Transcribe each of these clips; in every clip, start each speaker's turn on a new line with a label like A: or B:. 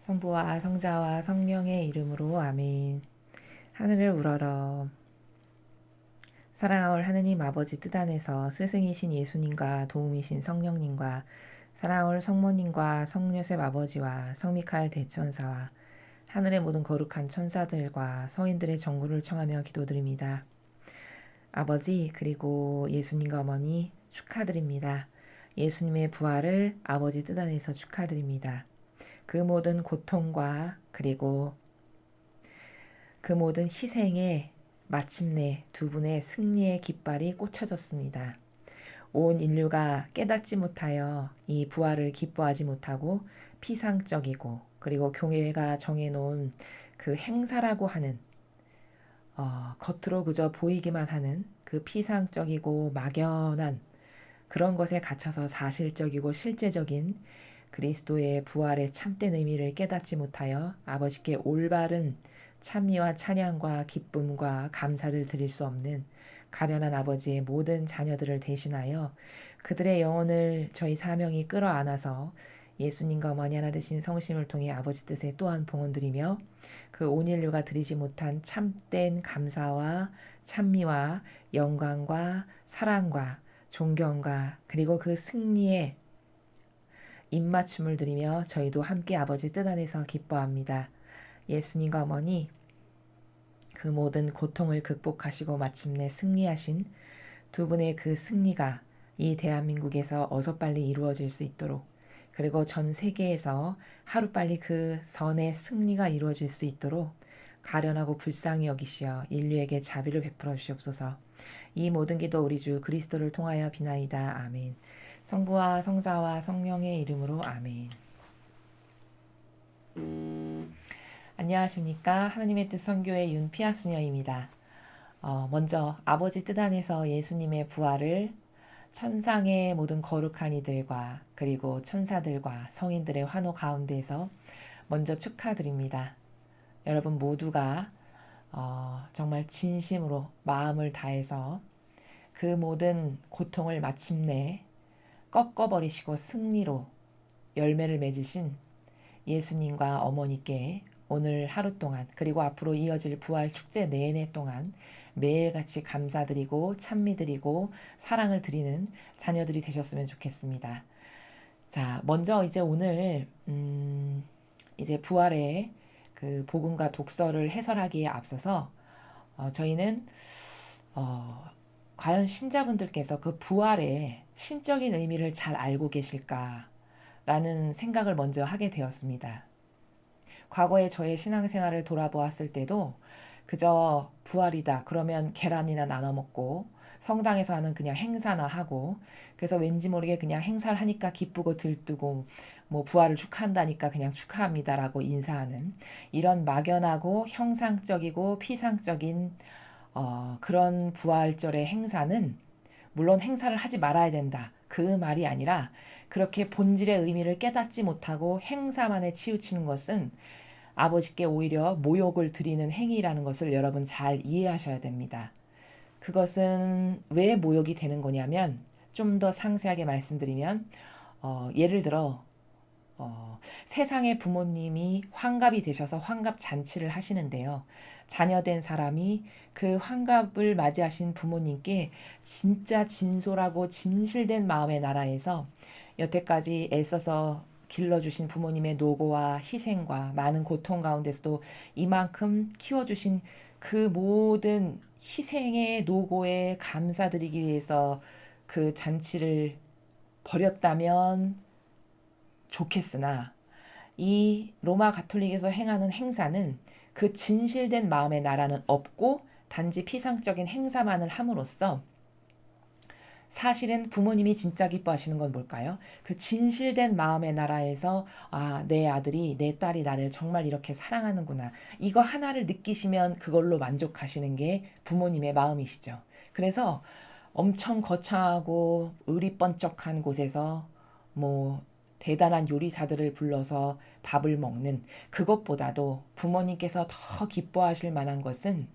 A: 성부와 성자와 성령의 이름으로 아멘. 하늘을 우러러. 사랑하올 하느님 아버지 뜻 안에서 스승이신 예수님과 도움이신 성령님과 사랑하올 성모님과 성요셉 아버지와 성미카엘 대천사와 하늘의 모든 거룩한 천사들과 성인들의 정구를 청하며 기도드립니다. 아버지 그리고 예수님과 어머니 축하드립니다. 예수님의 부활을 아버지 뜻 안에서 축하드립니다. 그 모든 고통과 그리고 그 모든 희생에 마침내 두 분의 승리의 깃발이 꽂혀졌습니다. 온 인류가 깨닫지 못하여 이 부활을 기뻐하지 못하고 피상적이고 그리고 교회가 정해놓은 그 행사라고 하는 겉으로 그저 보이기만 하는 그 피상적이고 막연한 그런 것에 갇혀서 사실적이고 실제적인 그리스도의 부활의 참된 의미를 깨닫지 못하여 아버지께 올바른 찬미와 찬양과 기쁨과 감사를 드릴 수 없는 가련한 아버지의 모든 자녀들을 대신하여 그들의 영혼을 저희 사명이 끌어안아서 예수님과 어머니 하나 되신 성심을 통해 아버지 뜻에 또한 봉헌드리며 그 온 인류가 드리지 못한 참된 감사와 찬미와 영광과 사랑과 존경과 그리고 그 승리의 입맞춤을 드리며 저희도 함께 아버지 뜻 안에서 기뻐합니다. 예수님과 어머니 그 모든 고통을 극복하시고 마침내 승리하신 두 분의 그 승리가 이 대한민국에서 어서 빨리 이루어질 수 있도록 그리고 전 세계에서 하루빨리 그 선의 승리가 이루어질 수 있도록 가련하고 불쌍히 여기시어 인류에게 자비를 베풀어 주시옵소서. 이 모든 기도 우리 주 그리스도를 통하여 비나이다. 아멘. 성부와 성자와 성령의 이름으로 아멘. 안녕하십니까. 하나님의 뜻 선교의 윤피아 수녀입니다. 먼저 아버지 뜻 안에서 예수님의 부활을 천상의 모든 거룩한 이들과 그리고 천사들과 성인들의 환호 가운데에서 먼저 축하드립니다. 여러분 모두가 정말 진심으로 마음을 다해서 그 모든 고통을 마침내 꺾어버리시고 승리로 열매를 맺으신 예수님과 어머니께 오늘 하루 동안 그리고 앞으로 이어질 부활 축제 내내 동안 매일같이 감사드리고 찬미드리고 사랑을 드리는 자녀들이 되셨으면 좋겠습니다. 자, 먼저 이제 오늘 이제 부활의 그 복음과 독서를 해설하기에 앞서서 저희는 과연 신자분들께서 그 부활의 신적인 의미를 잘 알고 계실까라는 생각을 먼저 하게 되었습니다. 과거에 저의 신앙생활을 돌아보았을 때도 그저 부활이다 그러면 계란이나 나눠 먹고 성당에서 하는 그냥 행사나 하고 그래서 왠지 모르게 그냥 행사를 하니까 기쁘고 들뜨고 뭐 부활을 축하한다니까 그냥 축하합니다라고 인사하는 이런 막연하고 형상적이고 피상적인 그런 부활절의 행사는 물론 행사를 하지 말아야 된다. 그 말이 아니라 그렇게 본질의 의미를 깨닫지 못하고 행사만에 치우치는 것은 아버지께 오히려 모욕을 드리는 행위라는 것을 여러분 잘 이해하셔야 됩니다. 그것은 왜 모욕이 되는 거냐면 좀 더 상세하게 말씀드리면 예를 들어 세상의 부모님이 환갑이 되셔서 환갑 잔치를 하시는데요. 자녀된 사람이 그 환갑을 맞이하신 부모님께 진짜 진솔하고 진실된 마음의 나라에서 여태까지 애써서 길러주신 부모님의 노고와 희생과 많은 고통 가운데서도 이만큼 키워주신 그 모든 희생의 노고에 감사드리기 위해서 그 잔치를 벌였다면 좋겠으나 이 로마 가톨릭에서 행하는 행사는 그 진실된 마음의 나라는 없고 단지 피상적인 행사만을 함으로써 사실은 부모님이 진짜 기뻐하시는 건 뭘까요? 그 진실된 마음의 나라에서 내 아들이 내 딸이 나를 정말 이렇게 사랑하는구나. 이거 하나를 느끼시면 그걸로 만족하시는 게 부모님의 마음이시죠. 그래서 엄청 거창하고 의리번쩍한 곳에서 뭐 대단한 요리사들을 불러서 밥을 먹는 그것보다도 부모님께서 더 기뻐하실 만한 것은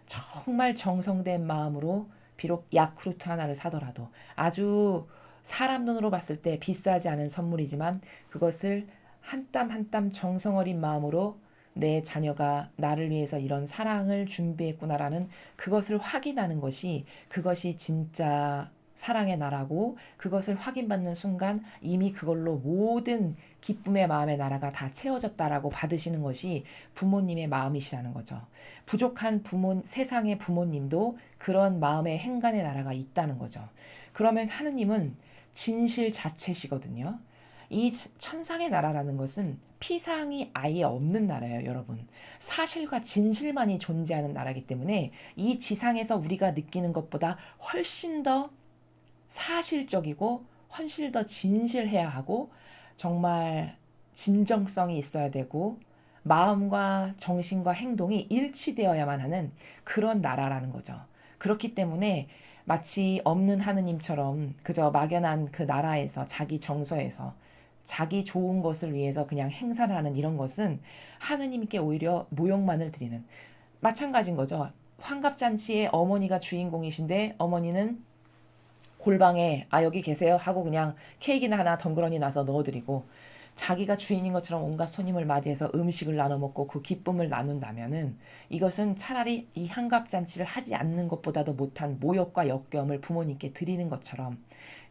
A: 정말 정성된 마음으로 비록 야쿠르트 하나를 사더라도 아주 사람 눈으로 봤을 때 비싸지 않은 선물이지만 그것을 한 땀 한 땀 정성 어린 마음으로 내 자녀가 나를 위해서 이런 사랑을 준비했구나라는 그것을 확인하는 것이, 그것이 진짜 사랑의 나라고, 그것을 확인받는 순간 이미 그걸로 모든 기쁨의 마음의 나라가 다 채워졌다라고 받으시는 것이 부모님의 마음이시라는 거죠. 부족한 세상의 부모님도 그런 마음의 행간의 나라가 있다는 거죠. 그러면 하느님은 진실 자체시거든요. 이 천상의 나라라는 것은 피상이 아예 없는 나라예요, 여러분. 사실과 진실만이 존재하는 나라이기 때문에 이 지상에서 우리가 느끼는 것보다 훨씬 더 사실적이고 훨씬 더 진실해야 하고, 정말 진정성이 있어야 되고, 마음과 정신과 행동이 일치되어야만 하는 그런 나라라는 거죠. 그렇기 때문에 마치 없는 하느님처럼 그저 막연한 그 나라에서, 자기 정서에서 자기 좋은 것을 위해서 그냥 행사를 하는 이런 것은 하느님께 오히려 모욕만을 드리는, 마찬가지인 거죠. 환갑잔치에 어머니가 주인공이신데 어머니는 골방에 여기 계세요 하고 그냥 케이크나 하나 덩그러니 나서 넣어드리고, 자기가 주인인 것처럼 온갖 손님을 맞이해서 음식을 나눠 먹고 그 기쁨을 나눈다면은, 이것은 차라리 이 환갑잔치를 하지 않는 것보다도 못한 모욕과 역겨움을 부모님께 드리는 것처럼,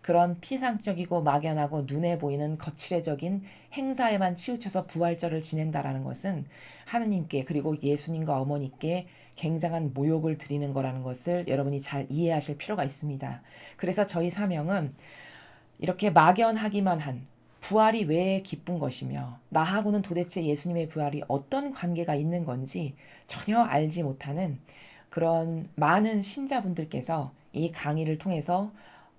A: 그런 피상적이고 막연하고 눈에 보이는 거칠해적인 행사에만 치우쳐서 부활절을 지낸다라는 것은 하느님께, 그리고 예수님과 어머니께 굉장한 모욕을 드리는 거라는 것을 여러분이 잘 이해하실 필요가 있습니다. 그래서 저희 사명은 이렇게 막연하기만 한 부활이 왜 기쁜 것이며, 나하고는 도대체 예수님의 부활이 어떤 관계가 있는 건지 전혀 알지 못하는 그런 많은 신자분들께서 이 강의를 통해서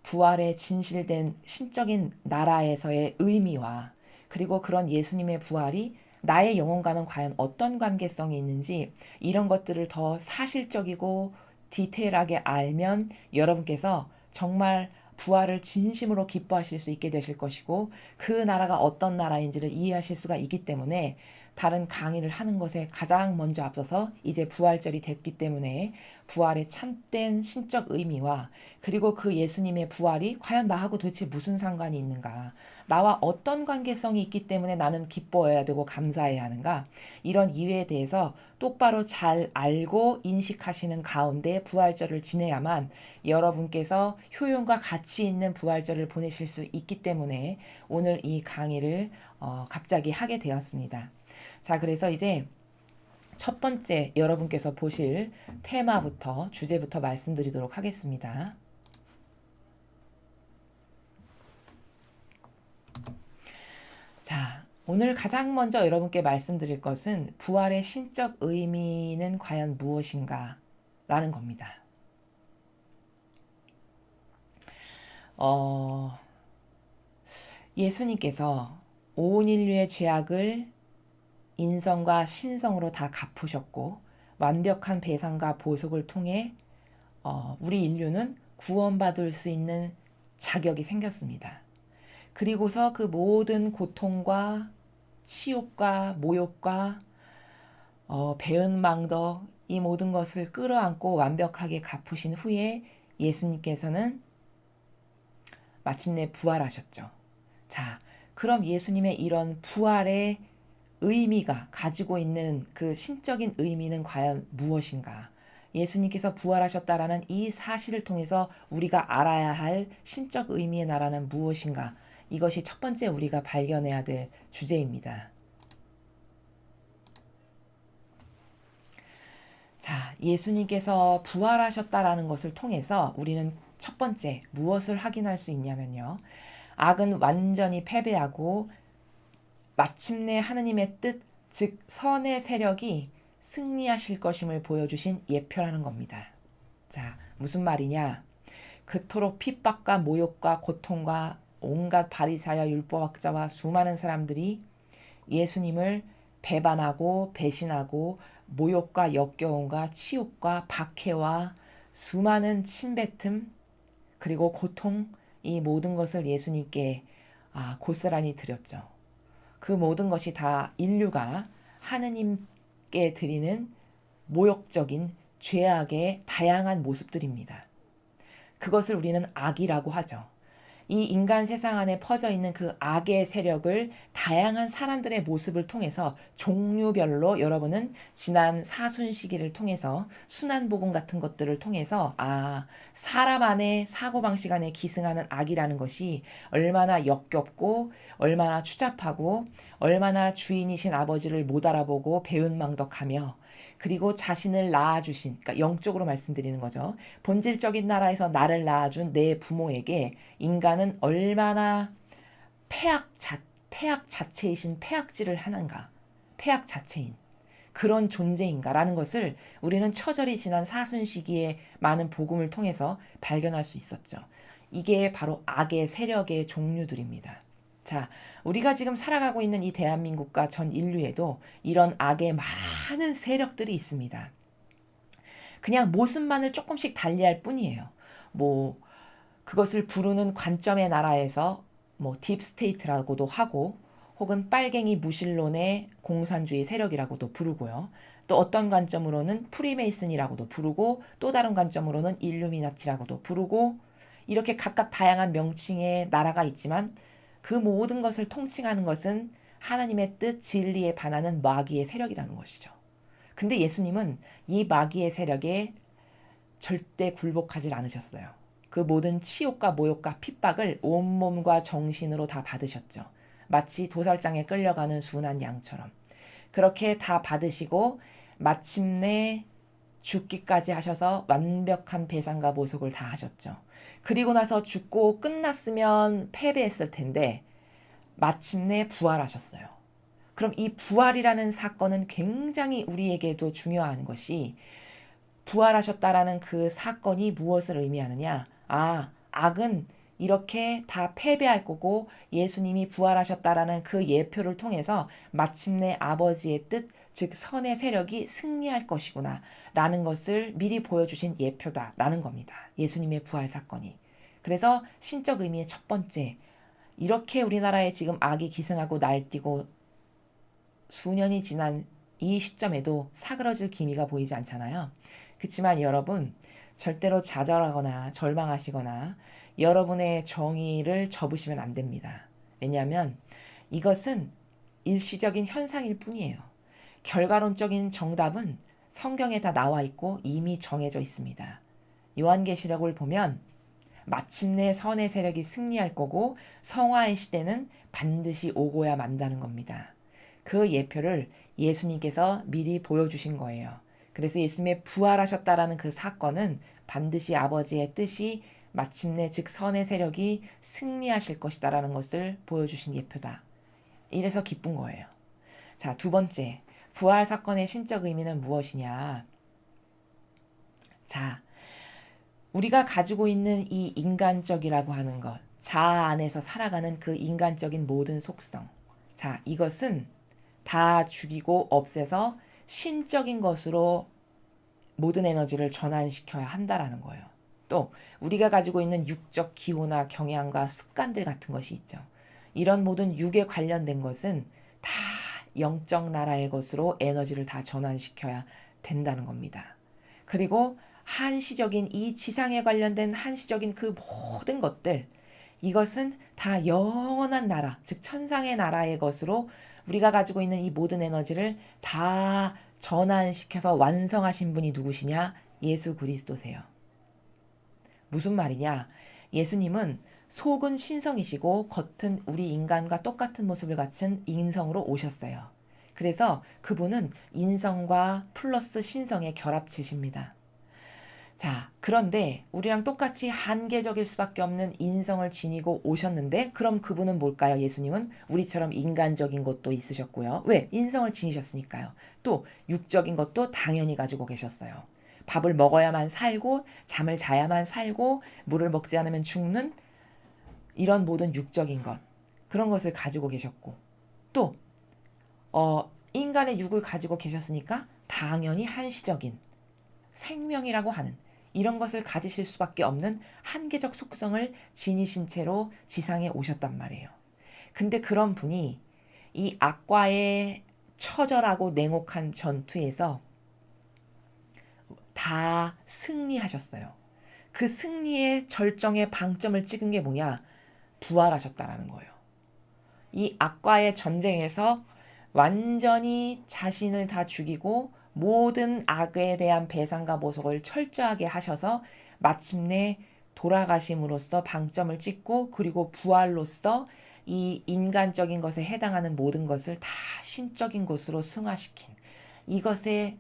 A: 부활의 진실된 신적인 나라에서의 의미와, 그리고 그런 예수님의 부활이 나의 영혼과는 과연 어떤 관계성이 있는지, 이런 것들을 더 사실적이고 디테일하게 알면 여러분께서 정말 부활을 진심으로 기뻐하실 수 있게 되실 것이고, 그 나라가 어떤 나라인지를 이해하실 수가 있기 때문에 다른 강의를 하는 것에 가장 먼저 앞서서 이제 부활절이 됐기 때문에 부활의 참된 신적 의미와, 그리고 그 예수님의 부활이 과연 나하고 도대체 무슨 상관이 있는가, 나와 어떤 관계성이 있기 때문에 나는 기뻐해야 되고 감사해야 하는가, 이런 이유에 대해서 똑바로 잘 알고 인식하시는 가운데 부활절을 지내야만 여러분께서 효용과 가치 있는 부활절을 보내실 수 있기 때문에 오늘 이 강의를 갑자기 하게 되었습니다. 자, 그래서 이제 첫 번째 여러분께서 보실 테마부터, 주제부터 말씀드리도록 하겠습니다. 자, 오늘 가장 먼저 여러분께 말씀드릴 것은 부활의 신적 의미는 과연 무엇인가 라는 겁니다. 예수님께서 온 인류의 죄악을 인성과 신성으로 다 갚으셨고, 완벽한 배상과 보속을 통해 우리 인류는 구원받을 수 있는 자격이 생겼습니다. 그리고서 그 모든 고통과 치욕과 모욕과 배은망덕, 이 모든 것을 끌어안고 완벽하게 갚으신 후에 예수님께서는 마침내 부활하셨죠. 자, 그럼 예수님의 이런 부활의 의미가 가지고 있는 그 신적인 의미는 과연 무엇인가? 예수님께서 부활하셨다라는 이 사실을 통해서 우리가 알아야 할 신적 의미의 나라는 무엇인가? 이것이 첫 번째 우리가 발견해야 될 주제입니다. 자, 예수님께서 부활하셨다라는 것을 통해서 우리는 첫 번째 무엇을 확인할 수 있냐면요. 악은 완전히 패배하고 마침내 하느님의 뜻, 즉 선의 세력이 승리하실 것임을 보여주신 예표라는 겁니다. 자, 무슨 말이냐? 그토록 핍박과 모욕과 고통과 온갖 바리사야 율법학자와 수많은 사람들이 예수님을 배반하고 배신하고 모욕과 역겨움과 치욕과 박해와 수많은 침뱉음, 그리고 고통, 이 모든 것을 예수님께 고스란히 드렸죠. 그 모든 것이 다 인류가 하느님께 드리는 모욕적인 죄악의 다양한 모습들입니다. 그것을 우리는 악이라고 하죠. 이 인간 세상 안에 퍼져 있는 그 악의 세력을 다양한 사람들의 모습을 통해서 종류별로 여러분은 지난 사순 시기를 통해서 순환복음 같은 것들을 통해서 사람 안에 사고방식 안에 기승하는 악이라는 것이 얼마나 역겹고 얼마나 추잡하고 얼마나 주인이신 아버지를 못 알아보고 배은망덕하며 그리고 자신을 낳아주신, 그러니까 영적으로 말씀드리는 거죠. 본질적인 나라에서 나를 낳아준 내 부모에게 인간은 얼마나 폐악 자체이신 폐악질을 하는가. 폐악 자체인 그런 존재인가라는 것을 우리는 처절히 지난 사순 시기의 많은 복음을 통해서 발견할 수 있었죠. 이게 바로 악의 세력의 종류들입니다. 자, 우리가 지금 살아가고 있는 이 대한민국과 전 인류에도 이런 악의 많은 세력들이 있습니다. 그냥 모습만을 조금씩 달리할 뿐이에요. 뭐 그것을 부르는 관점의 나라에서 뭐 딥스테이트라고도 하고 혹은 빨갱이 무신론의 공산주의 세력이라고도 부르고요. 또 어떤 관점으로는 프리메이슨이라고도 부르고 또 다른 관점으로는 일루미나티라고도 부르고 이렇게 각각 다양한 명칭의 나라가 있지만 그 모든 것을 통칭하는 것은 하나님의 뜻 진리에 반하는 마귀의 세력이라는 것이죠. 근데 예수님은 이 마귀의 세력에 절대 굴복하지 않으셨어요. 그 모든 치욕과 모욕과 핍박을 온몸과 정신으로 다 받으셨죠. 마치 도살장에 끌려가는 순한 양처럼. 그렇게 다 받으시고 마침내 죽기까지 하셔서 완벽한 배상과 보속을 다 하셨죠. 그리고 나서 죽고 끝났으면 패배했을 텐데 마침내 부활하셨어요. 그럼 이 부활이라는 사건은 굉장히 우리에게도 중요한 것이 부활하셨다라는 그 사건이 무엇을 의미하느냐? 악은 이렇게 다 패배할 거고 예수님이 부활하셨다라는 그 예표를 통해서 마침내 아버지의 뜻, 즉 선의 세력이 승리할 것이구나 라는 것을 미리 보여주신 예표다라는 겁니다. 예수님의 부활 사건이. 그래서 신적 의미의 첫 번째, 이렇게 우리나라에 지금 악이 기승하고 날뛰고 수년이 지난 이 시점에도 사그러질 기미가 보이지 않잖아요. 그렇지만 여러분 절대로 좌절하거나 절망하시거나 여러분의 정의를 접으시면 안 됩니다. 왜냐하면 이것은 일시적인 현상일 뿐이에요. 결과론적인 정답은 성경에 다 나와 있고 이미 정해져 있습니다. 요한계시록을 보면 마침내 선의 세력이 승리할 거고 성화의 시대는 반드시 오고야 만다는 겁니다. 그 예표를 예수님께서 미리 보여주신 거예요. 그래서 예수님의 부활하셨다라는 그 사건은 반드시 아버지의 뜻이 마침내 즉 선의 세력이 승리하실 것이다라는 것을 보여주신 예표다. 이래서 기쁜 거예요. 자, 두 번째, 부활 사건의 신적 의미는 무엇이냐? 자, 우리가 가지고 있는 이 인간적이라고 하는 것, 자아 안에서 살아가는 그 인간적인 모든 속성. 자, 이것은 다 죽이고 없애서 신적인 것으로 모든 에너지를 전환시켜야 한다라는 거예요. 또 우리가 가지고 있는 육적 기호나 경향과 습관들 같은 것이 있죠. 이런 모든 육에 관련된 것은 다 영적 나라의 것으로 에너지를 다 전환시켜야 된다는 겁니다. 그리고 한시적인 이 지상에 관련된 한시적인 그 모든 것들, 이것은 다 영원한 나라, 즉 천상의 나라의 것으로 우리가 가지고 있는 이 모든 에너지를 다 전환시켜서 완성하신 분이 누구시냐? 예수 그리스도세요. 무슨 말이냐? 예수님은 속은 신성이시고 겉은 우리 인간과 똑같은 모습을 갖춘 인성으로 오셨어요. 그래서 그분은 인성과 플러스 신성의 결합체십니다. 자, 그런데 우리랑 똑같이 한계적일 수밖에 없는 인성을 지니고 오셨는데 그럼 그분은 뭘까요? 예수님은 우리처럼 인간적인 것도 있으셨고요. 왜? 인성을 지니셨으니까요. 또 육적인 것도 당연히 가지고 계셨어요. 밥을 먹어야만 살고 잠을 자야만 살고 물을 먹지 않으면 죽는 이런 모든 육적인 것 그런 것을 가지고 계셨고 또 인간의 육을 가지고 계셨으니까 당연히 한시적인 생명이라고 하는 이런 것을 가지실 수밖에 없는 한계적 속성을 지니신 채로 지상에 오셨단 말이에요. 근데 그런 분이 이 악과의 처절하고 냉혹한 전투에서 다 승리하셨어요. 그 승리의 절정의 방점을 찍은 게 뭐냐? 부활하셨다라는 거예요. 이 악과의 전쟁에서 완전히 자신을 다 죽이고 모든 악에 대한 배상과 보복을 철저하게 하셔서 마침내 돌아가심으로써 방점을 찍고 그리고 부활로써 이 인간적인 것에 해당하는 모든 것을 다 신적인 것으로 승화시킨 이것의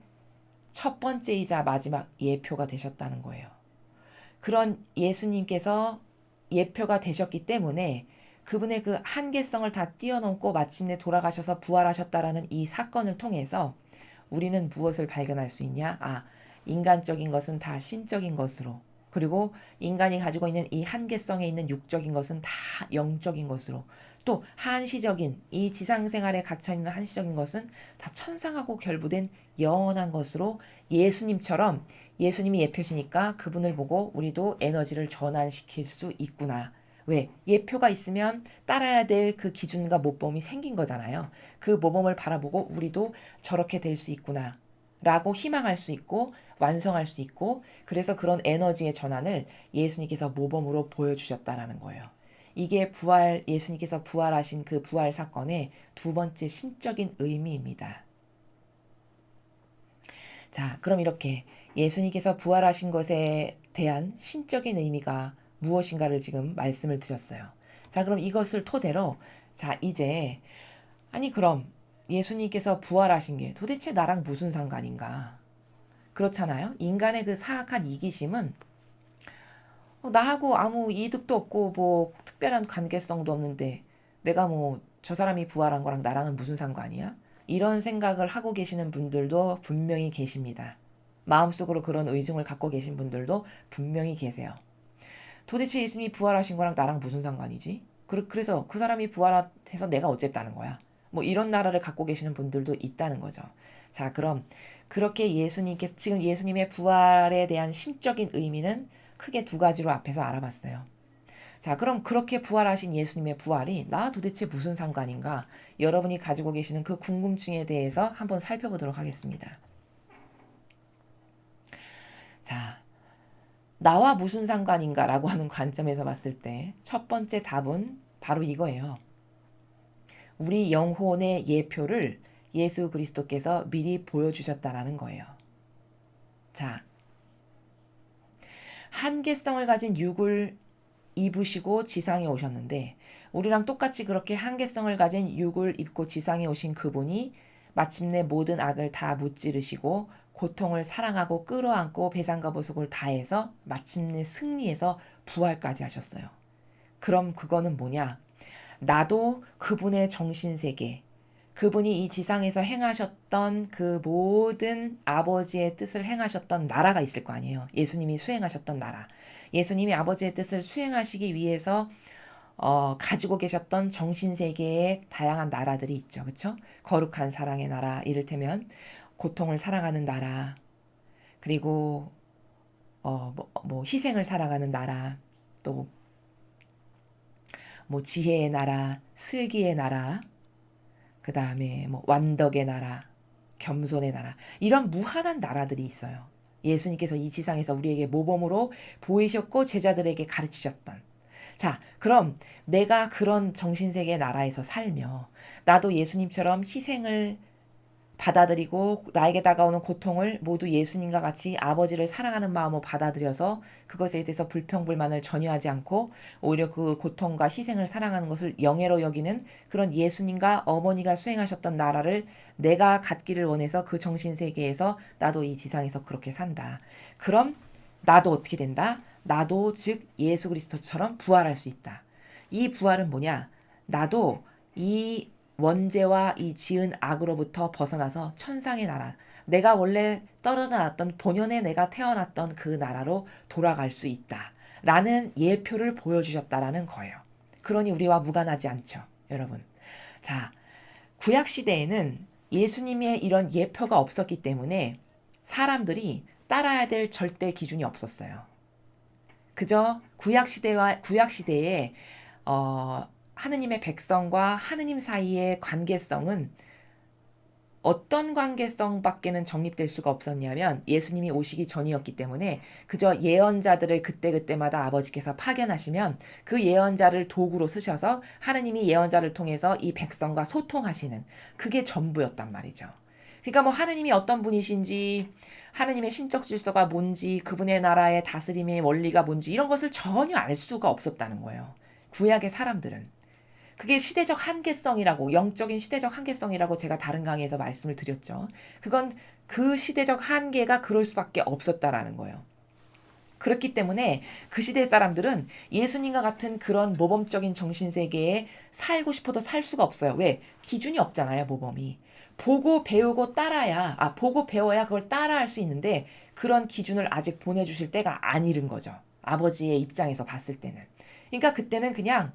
A: 첫 번째이자 마지막 예표가 되셨다는 거예요. 그런 예수님께서 예표가 되셨기 때문에 그분의 그 한계성을 다 뛰어넘고 마침내 돌아가셔서 부활하셨다라는 이 사건을 통해서 우리는 무엇을 발견할 수 있냐? 인간적인 것은 다 신적인 것으로, 그리고 인간이 가지고 있는 이 한계성에 있는 육적인 것은 다 영적인 것으로, 또 한시적인 이 지상생활에 갇혀있는 한시적인 것은 다 천상하고 결부된 영원한 것으로 예수님처럼 예수님이 예표시니까 그분을 보고 우리도 에너지를 전환시킬 수 있구나. 왜? 예표가 있으면 따라야 될 그 기준과 모범이 생긴 거잖아요. 그 모범을 바라보고 우리도 저렇게 될 수 있구나. 라고 희망할 수 있고 완성할 수 있고 그래서 그런 에너지의 전환을 예수님께서 모범으로 보여주셨다라는 거예요. 이게 예수님께서 부활하신 그 부활 사건의 두 번째 신적인 의미입니다. 자, 그럼 이렇게 예수님께서 부활하신 것에 대한 신적인 의미가 무엇인가를 지금 말씀을 드렸어요. 자, 그럼 이것을 토대로 자, 이제 그럼 예수님께서 부활하신 게 도대체 나랑 무슨 상관인가? 그렇잖아요. 인간의 그 사악한 이기심은 나하고 아무 이득도 없고 뭐 특별한 관계성도 없는데 내가 뭐 저 사람이 부활한 거랑 나랑은 무슨 상관이야? 이런 생각을 하고 계시는 분들도 분명히 계십니다. 마음속으로 그런 의중을 갖고 계신 분들도 분명히 계세요. 도대체 예수님이 부활하신 거랑 나랑 무슨 상관이지? 그래서 그 사람이 부활해서 내가 어쨌다는 거야. 뭐 이런 나라를 갖고 계시는 분들도 있다는 거죠. 자, 그럼 그렇게 지금 예수님의 부활에 대한 신적인 의미는 크게 두 가지로 앞에서 알아봤어요. 자, 그럼 그렇게 부활하신 예수님의 부활이 나 도대체 무슨 상관인가? 여러분이 가지고 계시는 그 궁금증에 대해서 한번 살펴보도록 하겠습니다. 자, 나와 무슨 상관인가라고 하는 관점에서 봤을 때 첫 번째 답은 바로 이거예요. 우리 영혼의 예표를 예수 그리스도께서 미리 보여주셨다라는 거예요. 자, 한계성을 가진 육을 입으시고 지상에 오셨는데 우리랑 똑같이 그렇게 한계성을 가진 육을 입고 지상에 오신 그분이 마침내 모든 악을 다 무찌르시고 고통을 사랑하고 끌어안고 배상과 보속을 다해서 마침내 승리해서 부활까지 하셨어요. 그럼 그거는 뭐냐? 나도 그분의 정신세계, 그분이 이 지상에서 행하셨던 그 모든 아버지의 뜻을 행하셨던 나라가 있을 거 아니에요. 예수님이 수행하셨던 나라. 예수님이 아버지의 뜻을 수행하시기 위해서 가지고 계셨던 정신세계의 다양한 나라들이 있죠. 그렇죠? 거룩한 사랑의 나라, 이를테면 고통을 사랑하는 나라, 그리고 희생을 사랑하는 나라, 또 지혜의 나라, 슬기의 나라, 그 다음에 완덕의 나라, 겸손의 나라, 이런 무한한 나라들이 있어요. 예수님께서 이 지상에서 우리에게 모범으로 보이셨고 제자들에게 가르치셨던. 자, 그럼 내가 그런 정신세계의 나라에서 살며 나도 예수님처럼 희생을 받아들이고 나에게 다가오는 고통을 모두 예수님과 같이 아버지를 사랑하는 마음으로 받아들여서 그것에 대해서 불평불만을 전혀 하지 않고 오히려 그 고통과 희생을 사랑하는 것을 영예로 여기는 그런 예수님과 어머니가 수행하셨던 나라를 내가 갖기를 원해서 그 정신세계에서 나도 이 지상에서 그렇게 산다. 그럼 나도 어떻게 된다? 나도 즉 예수 그리스도처럼 부활할 수 있다. 이 부활은 뭐냐? 나도 이 원죄와 이 지은 악으로부터 벗어나서 천상의 나라, 내가 원래 떨어져 놨던 본연의 내가 태어났던 그 나라로 돌아갈 수 있다. 라는 예표를 보여주셨다라는 거예요. 그러니 우리와 무관하지 않죠, 여러분. 자, 구약시대에는 예수님의 이런 예표가 없었기 때문에 사람들이 따라야 될 절대 기준이 없었어요. 그저 구약시대에 하느님의 백성과 하느님 사이의 관계성은 어떤 관계성밖에는 정립될 수가 없었냐면 예수님이 오시기 전이었기 때문에 그저 예언자들을 그때그때마다 아버지께서 파견하시면 그 예언자를 도구로 쓰셔서 하느님이 예언자를 통해서 이 백성과 소통하시는 그게 전부였단 말이죠. 그러니까 뭐 하느님이 어떤 분이신지 하느님의 신적 질서가 뭔지 그분의 나라의 다스림의 원리가 뭔지 이런 것을 전혀 알 수가 없었다는 거예요. 구약의 사람들은. 그게 시대적 한계성이라고, 영적인 시대적 한계성이라고 제가 다른 강의에서 말씀을 드렸죠. 그건 그 시대적 한계가 그럴 수밖에 없었다라는 거예요. 그렇기 때문에 그 시대 사람들은 예수님과 같은 그런 모범적인 정신세계에 살고 싶어도 살 수가 없어요. 왜? 기준이 없잖아요, 모범이. 보고 배우고 보고 배워야 그걸 따라할 수 있는데 그런 기준을 아직 보내주실 때가 안 이른 거죠. 아버지의 입장에서 봤을 때는. 그러니까 그때는 그냥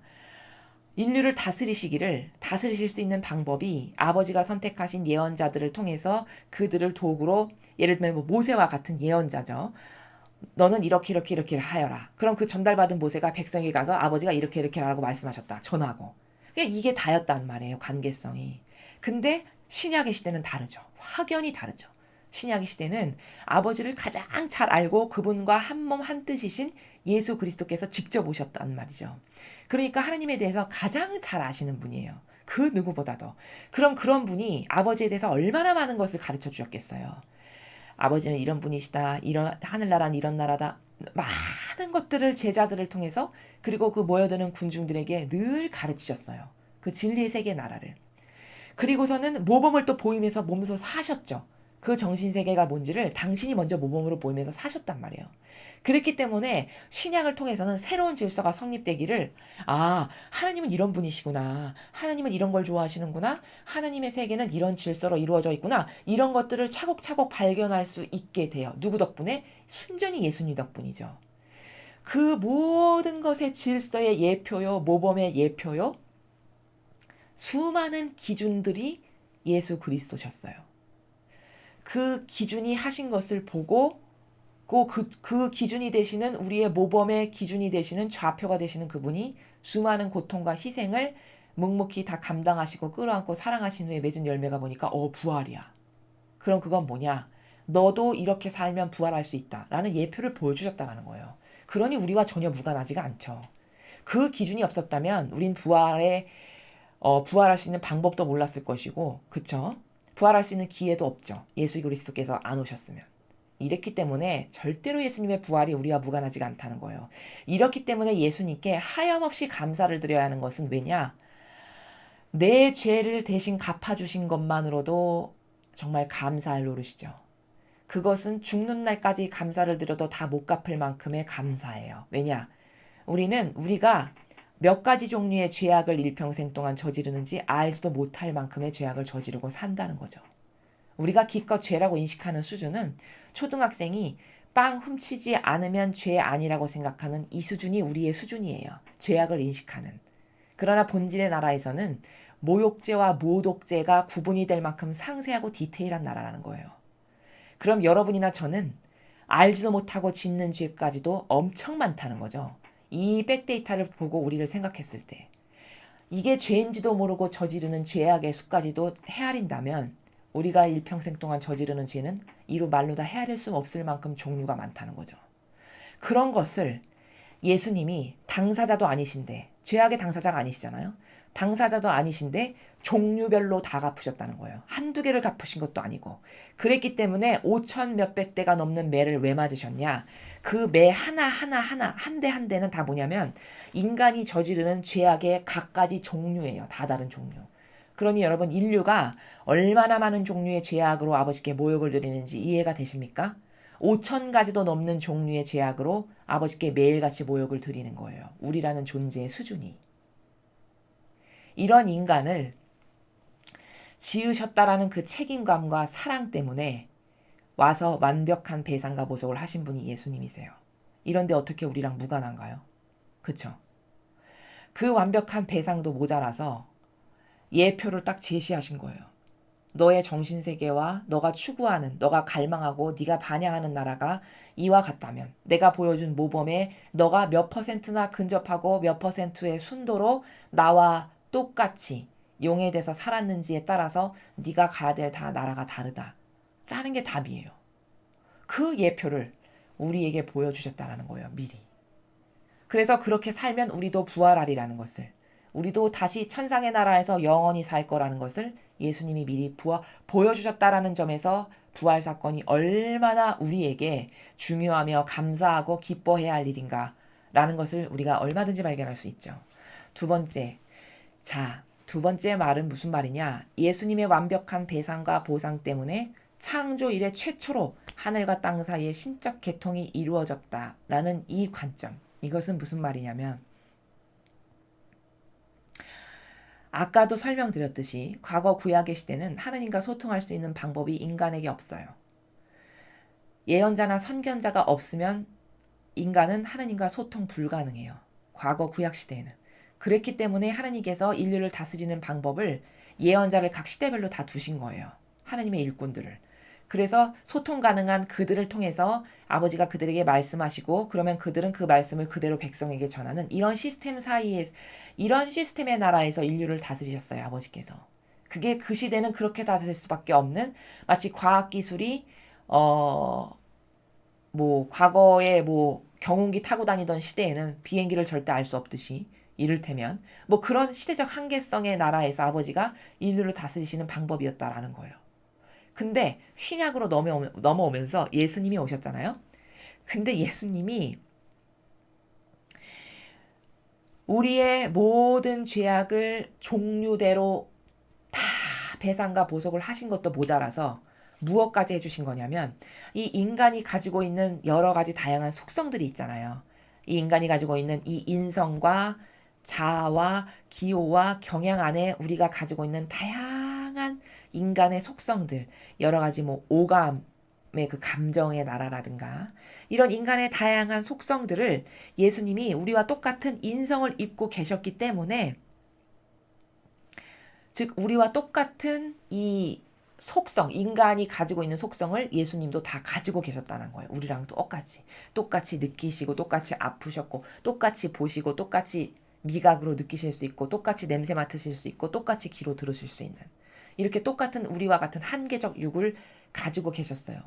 A: 인류를 다스리실 수 있는 방법이 아버지가 선택하신 예언자들을 통해서 그들을 도구로 예를 들면 뭐 모세와 같은 예언자죠. 너는 이렇게 하여라. 그럼 그 전달받은 모세가 백성에게 가서 아버지가 이렇게 하라고 말씀하셨다. 전하고. 그냥 이게 다였단 말이에요. 관계성이. 근데 신약의 시대는 다르죠. 확연히 다르죠. 신약의 시대는 아버지를 가장 잘 알고 그분과 한 몸 한 뜻이신 예수 그리스도께서 직접 오셨단 말이죠. 그러니까 하나님에 대해서 가장 잘 아시는 분이에요. 그 누구보다도. 그럼 그런 분이 아버지에 대해서 얼마나 많은 것을 가르쳐 주셨겠어요. 아버지는 이런 분이시다. 이런 하늘나라는 이런 나라다. 많은 것들을 제자들을 통해서 그리고 그 모여드는 군중들에게 늘 가르치셨어요. 그 진리의 세계 나라를. 그리고서는 모범을 또 보이면서 몸소 사셨죠. 그 정신세계가 뭔지를 당신이 먼저 모범으로 보이면서 사셨단 말이에요. 그렇기 때문에 신약을 통해서는 새로운 질서가 성립되기를 하나님은 이런 분이시구나. 하나님은 이런 걸 좋아하시는구나. 하나님의 세계는 이런 질서로 이루어져 있구나. 이런 것들을 차곡차곡 발견할 수 있게 돼요. 누구 덕분에? 순전히 예수님 덕분이죠. 그 모든 것의 질서의 예표요. 모범의 예표요. 수많은 기준들이 예수 그리스도셨어요. 그 기준이 하신 것을 보고 그 기준이 되시는 우리의 모범의 기준이 되시는 좌표가 되시는 그분이 수많은 고통과 희생을 묵묵히 다 감당하시고 끌어안고 사랑하신 후에 맺은 열매가 보니까 부활이야. 그럼 그건 뭐냐? 너도 이렇게 살면 부활할 수 있다. 라는 예표를 보여주셨다는 거예요. 그러니 우리와 전혀 무관하지가 않죠. 그 기준이 없었다면 우린 부활할 수 있는 방법도 몰랐을 것이고, 그쵸? 부활할 수 있는 기회도 없죠. 예수 그리스도께서 안 오셨으면. 이랬기 때문에 절대로 예수님의 부활이 우리와 무관하지가 않다는 거예요. 이렇기 때문에 예수님께 하염없이 감사를 드려야 하는 것은 왜냐? 내 죄를 대신 갚아주신 것만으로도 정말 감사할 노릇이죠. 그것은 죽는 날까지 감사를 드려도 다 못 갚을 만큼의 감사예요. 왜냐? 우리가 몇 가지 종류의 죄악을 일평생 동안 저지르는지 알지도 못할 만큼의 죄악을 저지르고 산다는 거죠. 우리가 기껏 죄라고 인식하는 수준은 초등학생이 빵 훔치지 않으면 죄 아니라고 생각하는 이 수준이 우리의 수준이에요. 죄악을 인식하는. 그러나 본질의 나라에서는 모욕죄와 모독죄가 구분이 될 만큼 상세하고 디테일한 나라라는 거예요. 그럼 여러분이나 저는 알지도 못하고 짓는 죄까지도 엄청 많다는 거죠. 이 백데이터를 보고 우리를 생각했을 때 이게 죄인지도 모르고 저지르는 죄악의 수까지도 헤아린다면 우리가 일평생 동안 저지르는 죄는 이루 말로 다 헤아릴 수 없을 만큼 종류가 많다는 거죠. 그런 것을 예수님이 당사자도 아니신데 죄악의 당사자가 아니시잖아요. 당사자도 아니신데 종류별로 다 갚으셨다는 거예요. 한두 개를 갚으신 것도 아니고. 그랬기 때문에 5천 몇백 대가 넘는 매를 왜 맞으셨냐. 그 매 하나하나 한 대 한 대는 다 뭐냐면 인간이 저지르는 죄악의 갖가지 종류예요. 다 다른 종류. 그러니 여러분 인류가 얼마나 많은 종류의 죄악으로 아버지께 모욕을 드리는지 이해가 되십니까? 5천 가지도 넘는 종류의 죄악으로 아버지께 매일같이 모욕을 드리는 거예요. 우리라는 존재의 수준이. 이런 인간을 지으셨다라는 그 책임감과 사랑 때문에 와서 완벽한 배상과 보복을 하신 분이 예수님이세요. 이런데 어떻게 우리랑 무관한가요? 그쵸? 그 완벽한 배상도 모자라서 예표를 딱 제시하신 거예요. 너의 정신세계와 너가 추구하는, 너가 갈망하고 네가 반향하는 나라가 이와 같다면 내가 보여준 모범에 너가 몇 퍼센트나 근접하고 몇 퍼센트의 순도로 나와 똑같이 용해돼서 살았는지에 따라서 네가 가야 될 나라가 다르다. 라는 게 답이에요. 그 예표를 우리에게 보여주셨다라는 거예요. 미리. 그래서 그렇게 살면 우리도 부활하리라는 것을, 우리도 다시 천상의 나라에서 영원히 살 거라는 것을 예수님이 미리 보여주셨다라는 점에서 부활 사건이 얼마나 우리에게 중요하며 감사하고 기뻐해야 할 일인가 라는 것을 우리가 얼마든지 발견할 수 있죠. 두 번째, 두 번째 말은 무슨 말이냐? 예수님의 완벽한 배상과 보상 때문에 창조 이래 최초로 하늘과 땅 사이에 신적 개통이 이루어졌다라는 이 관점. 이것은 무슨 말이냐면, 아까도 설명드렸듯이 과거 구약의 시대는 하느님과 소통할 수 있는 방법이 인간에게 없어요. 예언자나 선견자가 없으면 인간은 하느님과 소통 불가능해요. 과거 구약 시대에는. 그랬기 때문에 하느님께서 인류를 다스리는 방법을 예언자를 각 시대별로 다 두신 거예요. 하느님의 일꾼들을. 그래서 소통 가능한 그들을 통해서 아버지가 그들에게 말씀하시고, 그러면 그들은 그 말씀을 그대로 백성에게 전하는 이런 시스템 사이에, 이런 시스템의 나라에서 인류를 다스리셨어요. 아버지께서. 그게 그 시대는 그렇게 다스릴 수밖에 없는, 마치 과학기술이 과거에 경운기 타고 다니던 시대에는 비행기를 절대 알 수 없듯이, 이를테면 그런 시대적 한계성의 나라에서 아버지가 인류를 다스리시는 방법이었다라는 거예요. 근데 신약으로 넘어오면서 예수님이 오셨잖아요. 근데 예수님이 우리의 모든 죄악을 종류대로 다 배상과 보속을 하신 것도 모자라서 무엇까지 해주신 거냐면, 이 인간이 가지고 있는 여러 가지 다양한 속성들이 있잖아요. 이 인간이 가지고 있는 이 인성과 자아와 기호와 경향 안에 우리가 가지고 있는 다양한 인간의 속성들, 여러 가지 오감의 그 감정의 나라라든가 이런 인간의 다양한 속성들을 예수님이 우리와 똑같은 인성을 입고 계셨기 때문에, 즉 우리와 똑같은 이 속성, 인간이 가지고 있는 속성을 예수님도 다 가지고 계셨다는 거예요. 우리랑 똑같이 느끼시고, 똑같이 아프셨고, 똑같이 보시고, 똑같이 미각으로 느끼실 수 있고, 똑같이 냄새 맡으실 수 있고, 똑같이 귀로 들으실 수 있는, 이렇게 똑같은 우리와 같은 한계적 육을 가지고 계셨어요.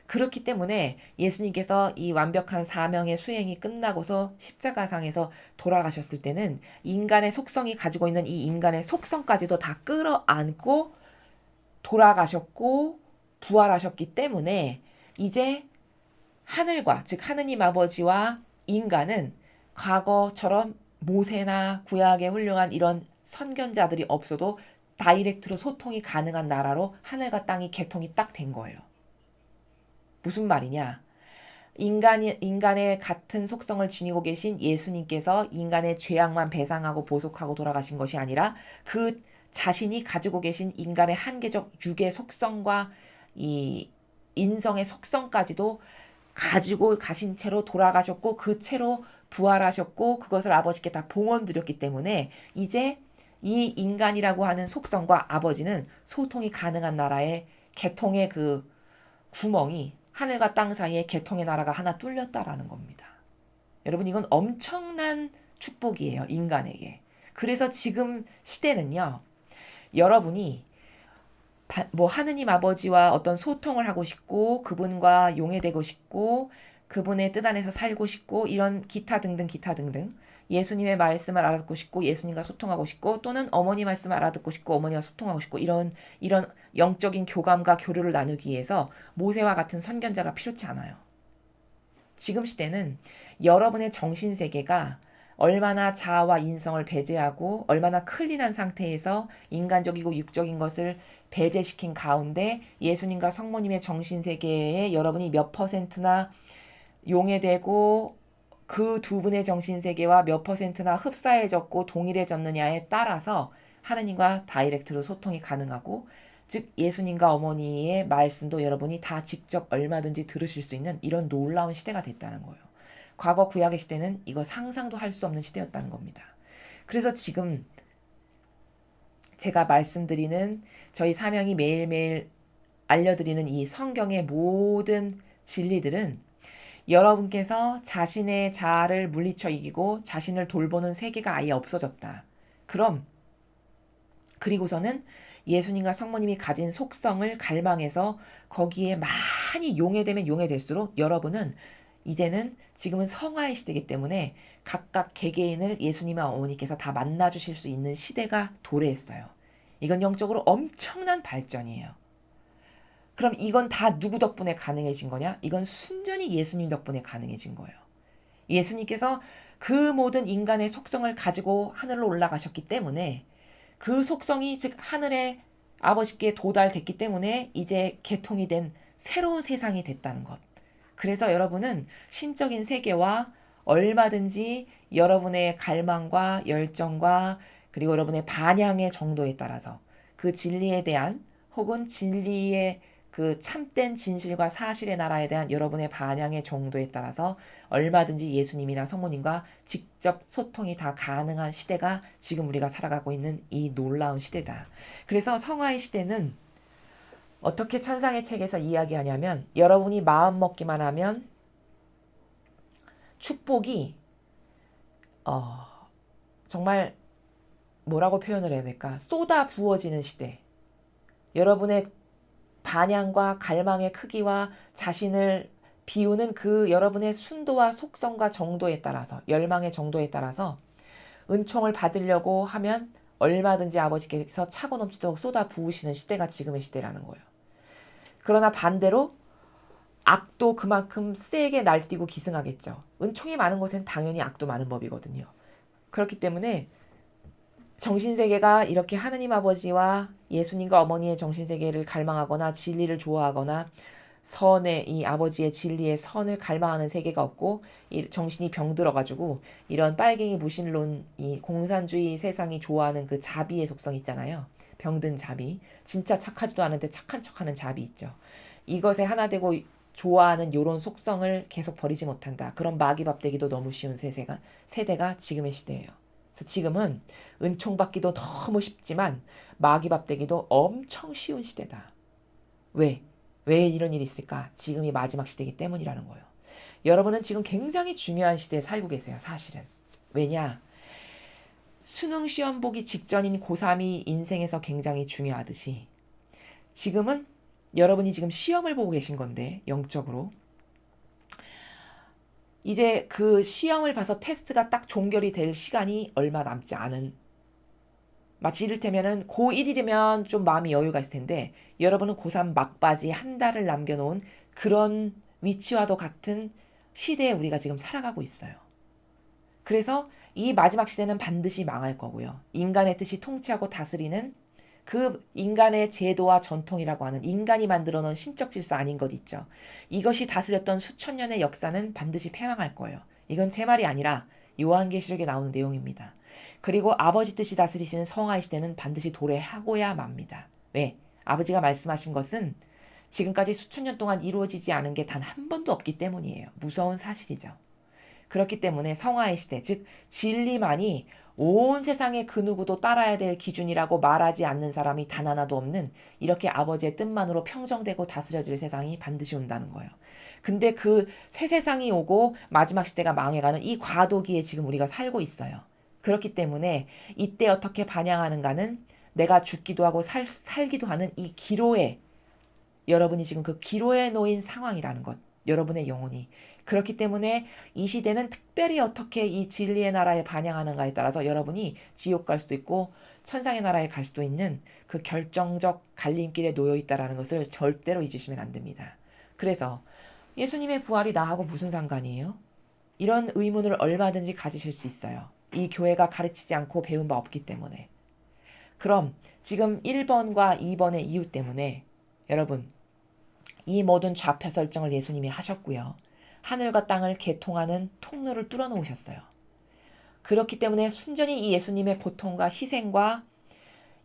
A: 그렇기 때문에 예수님께서 이 완벽한 사명의 수행이 끝나고서 십자가상에서 돌아가셨을 때는 인간의 속성이 가지고 있는 이 인간의 속성까지도 다 끌어안고 돌아가셨고 부활하셨기 때문에, 이제 하늘과, 즉 하느님 아버지와 인간은 과거처럼 모세나 구약의 훌륭한 이런 선견자들이 없어도 다이렉트로 소통이 가능한 나라로 하늘과 땅이 개통이 딱 된 거예요. 무슨 말이냐? 인간의 같은 속성을 지니고 계신 예수님께서 인간의 죄악만 배상하고 보속하고 돌아가신 것이 아니라, 그 자신이 가지고 계신 인간의 한계적 육의 속성과 이 인성의 속성까지도 가지고 가신 채로 돌아가셨고, 그 채로 부활하셨고, 그것을 아버지께 다 봉헌드렸기 때문에 이제 이 인간이라고 하는 속성과 아버지는 소통이 가능한 나라의 개통의 그 구멍이, 하늘과 땅 사이에 개통의 나라가 하나 뚫렸다라는 겁니다. 여러분, 이건 엄청난 축복이에요, 인간에게. 그래서 지금 시대는요, 여러분이 하느님 아버지와 어떤 소통을 하고 싶고, 그분과 용해되고 싶고, 그분의 뜻 안에서 살고 싶고, 이런 기타 등등 예수님의 말씀을 알아듣고 싶고, 예수님과 소통하고 싶고, 또는 어머니 말씀을 알아듣고 싶고, 어머니와 소통하고 싶고, 이런 영적인 교감과 교류를 나누기 위해서 모세와 같은 선견자가 필요치 않아요. 지금 시대는 여러분의 정신세계가 얼마나 자아와 인성을 배제하고 얼마나 클린한 상태에서 인간적이고 육적인 것을 배제시킨 가운데 예수님과 성모님의 정신세계에 여러분이 몇 %나 용해되고 그 두 분의 정신세계와 몇 %나 흡사해졌고 동일해졌느냐에 따라서 하느님과 다이렉트로 소통이 가능하고, 즉 예수님과 어머니의 말씀도 여러분이 다 직접 얼마든지 들으실 수 있는 이런 놀라운 시대가 됐다는 거예요. 과거 구약의 시대는 이거 상상도 할 수 없는 시대였다는 겁니다. 그래서 지금 제가 말씀드리는, 저희 사명이 매일매일 알려드리는 이 성경의 모든 진리들은 여러분께서 자신의 자아를 물리쳐 이기고 자신을 돌보는 세계가 아예 없어졌다. 그럼 그리고서는 예수님과 성모님이 가진 속성을 갈망해서 거기에 많이 용해되면 용해될수록 여러분은 이제는 지금은 성화의 시대이기 때문에 각각 개개인을 예수님과 어머니께서 다 만나주실 수 있는 시대가 도래했어요. 이건 영적으로 엄청난 발전이에요. 그럼 이건 다 누구 덕분에 가능해진 거냐? 이건 순전히 예수님 덕분에 가능해진 거예요. 예수님께서 그 모든 인간의 속성을 가지고 하늘로 올라가셨기 때문에 그 속성이 즉 하늘의 아버지께 도달됐기 때문에 이제 개통이 된 새로운 세상이 됐다는 것. 그래서 여러분은 신적인 세계와 얼마든지 여러분의 갈망과 열정과 그리고 여러분의 반향의 정도에 따라서 그 진리에 대한 혹은 진리의 그 참된 진실과 사실의 나라에 대한 여러분의 반향의 정도에 따라서 얼마든지 예수님이나 성모님과 직접 소통이 다 가능한 시대가 지금 우리가 살아가고 있는 이 놀라운 시대다. 그래서 성화의 시대는 어떻게 천상의 책에서 이야기하냐면 여러분이 마음 먹기만 하면 축복이 정말 뭐라고 표현을 해야 될까? 쏟아 부어지는 시대. 여러분의 반향과 갈망의 크기와 자신을 비우는 그 여러분의 순도와 속성과 정도에 따라서 열망의 정도에 따라서 은총을 받으려고 하면 얼마든지 아버지께서 차고 넘치도록 쏟아 부으시는 시대가 지금의 시대라는 거예요. 그러나 반대로 악도 그만큼 세게 날뛰고 기승하겠죠. 은총이 많은 곳엔 당연히 악도 많은 법이거든요. 그렇기 때문에 정신세계가 이렇게 하느님 아버지와 예수님과 어머니의 정신세계를 갈망하거나 진리를 좋아하거나 선의 이 아버지의 진리의 선을 갈망하는 세계가 없고 이 정신이 병들어가지고 이런 빨갱이 무신론 이 공산주의 세상이 좋아하는 그 자비의 속성 있잖아요. 병든 자비. 진짜 착하지도 않은데 착한 척하는 자비 있죠. 이것에 하나 되고 좋아하는 요런 속성을 계속 버리지 못한다. 그런 마귀밥되기도 너무 쉬운 세대가 지금의 시대예요. 그래서 지금은 은총 받기도 너무 쉽지만 마귀밥되기도 엄청 쉬운 시대다. 왜? 왜 이런 일이 있을까? 지금이 마지막 시대이기 때문이라는 거예요. 여러분은 지금 굉장히 중요한 시대에 살고 계세요. 사실은. 왜냐? 수능 시험 보기 직전인 고3이 인생에서 굉장히 중요하듯이 지금은 여러분이 지금 시험을 보고 계신 건데 영적으로 이제 그 시험을 봐서 테스트가 딱 종결이 될 시간이 얼마 남지 않은 마치 이를테면은 고1이면 좀 마음이 여유가 있을 텐데 여러분은 고3 막바지 한 달을 남겨놓은 그런 위치와도 같은 시대에 우리가 지금 살아가고 있어요. 그래서 이 마지막 시대는 반드시 망할 거고요. 인간의 뜻이 통치하고 다스리는 그 인간의 제도와 전통이라고 하는 인간이 만들어 놓은 신적 질서 아닌 것 있죠. 이것이 다스렸던 수천 년의 역사는 반드시 패망할 거예요. 이건 제 말이 아니라 요한계시록에 나오는 내용입니다. 그리고 아버지 뜻이 다스리시는 성화의 시대는 반드시 도래하고야 맙니다. 왜? 아버지가 말씀하신 것은 지금까지 수천 년 동안 이루어지지 않은 게 단 한 번도 없기 때문이에요. 무서운 사실이죠. 그렇기 때문에 성화의 시대, 즉 진리만이 온 세상의 그 누구도 따라야 될 기준이라고 말하지 않는 사람이 단 하나도 없는 이렇게 아버지의 뜻만으로 평정되고 다스려질 세상이 반드시 온다는 거예요. 근데 그 새 세상이 오고 마지막 시대가 망해가는 이 과도기에 지금 우리가 살고 있어요. 그렇기 때문에 이때 어떻게 반향하는가는 내가 죽기도 하고 살기도 하는 이 기로에 여러분이 지금 그 기로에 놓인 상황이라는 것. 여러분의 영혼이. 그렇기 때문에 이 시대는 특별히 어떻게 이 진리의 나라에 반영하는가에 따라서 여러분이 지옥 갈 수도 있고 천상의 나라에 갈 수도 있는 그 결정적 갈림길에 놓여 있다는 것을 절대로 잊으시면 안 됩니다. 그래서 예수님의 부활이 나하고 무슨 상관이에요? 이런 의문을 얼마든지 가지실 수 있어요. 이 교회가 가르치지 않고 배운 바 없기 때문에. 그럼 지금 1번과 2번의 이유 때문에 여러분 이 모든 좌표 설정을 예수님이 하셨고요. 하늘과 땅을 개통하는 통로를 뚫어 놓으셨어요. 그렇기 때문에 순전히 이 예수님의 고통과 희생과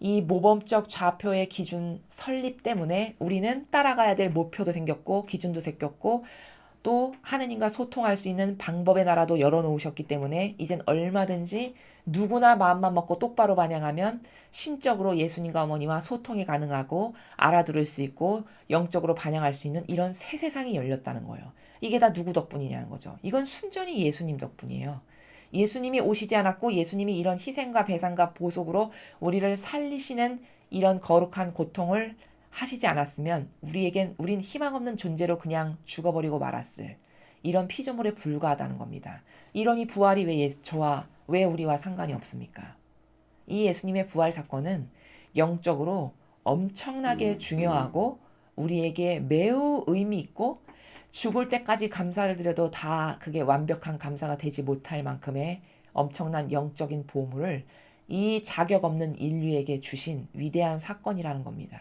A: 이 모범적 좌표의 기준 설립 때문에 우리는 따라가야 될 목표도 생겼고 기준도 생겼고 또 하느님과 소통할 수 있는 방법의 나라도 열어놓으셨기 때문에 이젠 얼마든지 누구나 마음만 먹고 똑바로 반영하면 신적으로 예수님과 어머니와 소통이 가능하고 알아들을 수 있고 영적으로 반영할 수 있는 이런 새 세상이 열렸다는 거예요. 이게 다 누구 덕분이냐는 거죠. 이건 순전히 예수님 덕분이에요. 예수님이 오시지 않았고 예수님이 이런 희생과 배상과 보속으로 우리를 살리시는 이런 거룩한 고통을 하시지 않았으면 우린 희망 없는 존재로 그냥 죽어버리고 말았을 이런 피조물에 불과하다는 겁니다. 이런 이 부활이 왜 우리와 상관이 없습니까? 이 예수님의 부활 사건은 영적으로 엄청나게 중요하고 우리에게 매우 의미 있고 죽을 때까지 감사를 드려도 다 그게 완벽한 감사가 되지 못할 만큼의 엄청난 영적인 보물을 이 자격 없는 인류에게 주신 위대한 사건이라는 겁니다.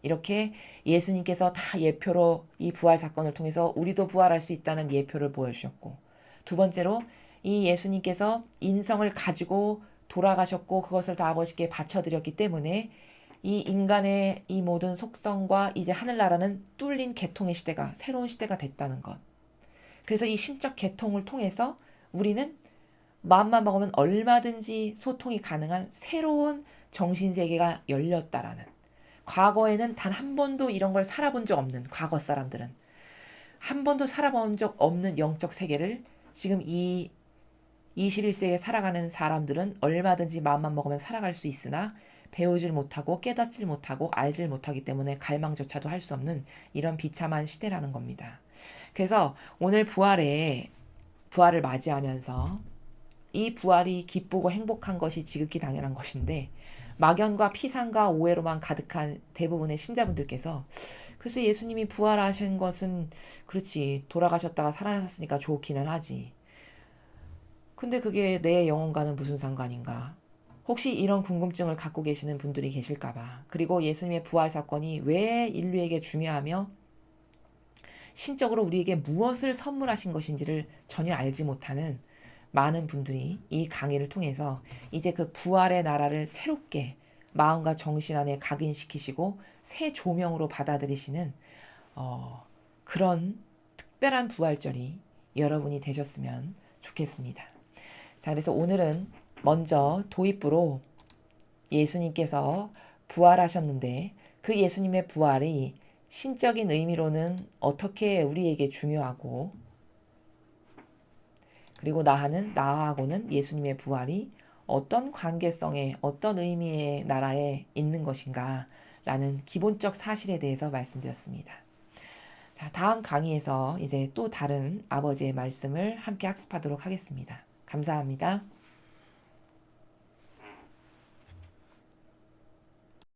A: 이렇게 예수님께서 다 예표로 이 부활 사건을 통해서 우리도 부활할 수 있다는 예표를 보여주셨고, 두 번째로 이 예수님께서 인성을 가지고 돌아가셨고 그것을 다 아버지께 바쳐드렸기 때문에 이 인간의 이 모든 속성과 이제 하늘나라는 뚫린 개통의 시대가 새로운 시대가 됐다는 것. 그래서 이 신적 개통을 통해서 우리는 마음만 먹으면 얼마든지 소통이 가능한 새로운 정신세계가 열렸다라는, 과거에는 단 한 번도 이런 걸 살아본 적 없는 과거 사람들은 한 번도 살아본 적 없는 영적 세계를 지금 이 21세기에 살아가는 사람들은 얼마든지 마음만 먹으면 살아갈 수 있으나 배우질 못하고 깨닫질 못하고 알질 못하기 때문에 갈망조차도 할 수 없는 이런 비참한 시대라는 겁니다. 그래서 오늘 부활을 맞이하면서 이 부활이 기쁘고 행복한 것이 지극히 당연한 것인데, 막연과 피상과 오해로만 가득한 대부분의 신자분들께서 글쎄 예수님이 부활하신 것은 그렇지 돌아가셨다가 살아나셨으니까 좋기는 하지. 근데 그게 내 영혼과는 무슨 상관인가? 혹시 이런 궁금증을 갖고 계시는 분들이 계실까봐. 그리고 예수님의 부활 사건이 왜 인류에게 중요하며 신적으로 우리에게 무엇을 선물하신 것인지를 전혀 알지 못하는 많은 분들이 이 강의를 통해서 이제 그 부활의 나라를 새롭게 마음과 정신 안에 각인시키시고 새 조명으로 받아들이시는 그런 특별한 부활절이 여러분이 되셨으면 좋겠습니다. 자, 그래서 오늘은 먼저 도입부로 예수님께서 부활하셨는데 그 예수님의 부활이 신적인 의미로는 어떻게 우리에게 중요하고, 그리고 나하고는 예수님의 부활이 어떤 관계성에 어떤 의미의 나라에 있는 것인가 라는 기본적 사실에 대해서 말씀드렸습니다. 자, 다음 강의에서 이제 또 다른 아버지의 말씀을 함께 학습하도록 하겠습니다. 감사합니다.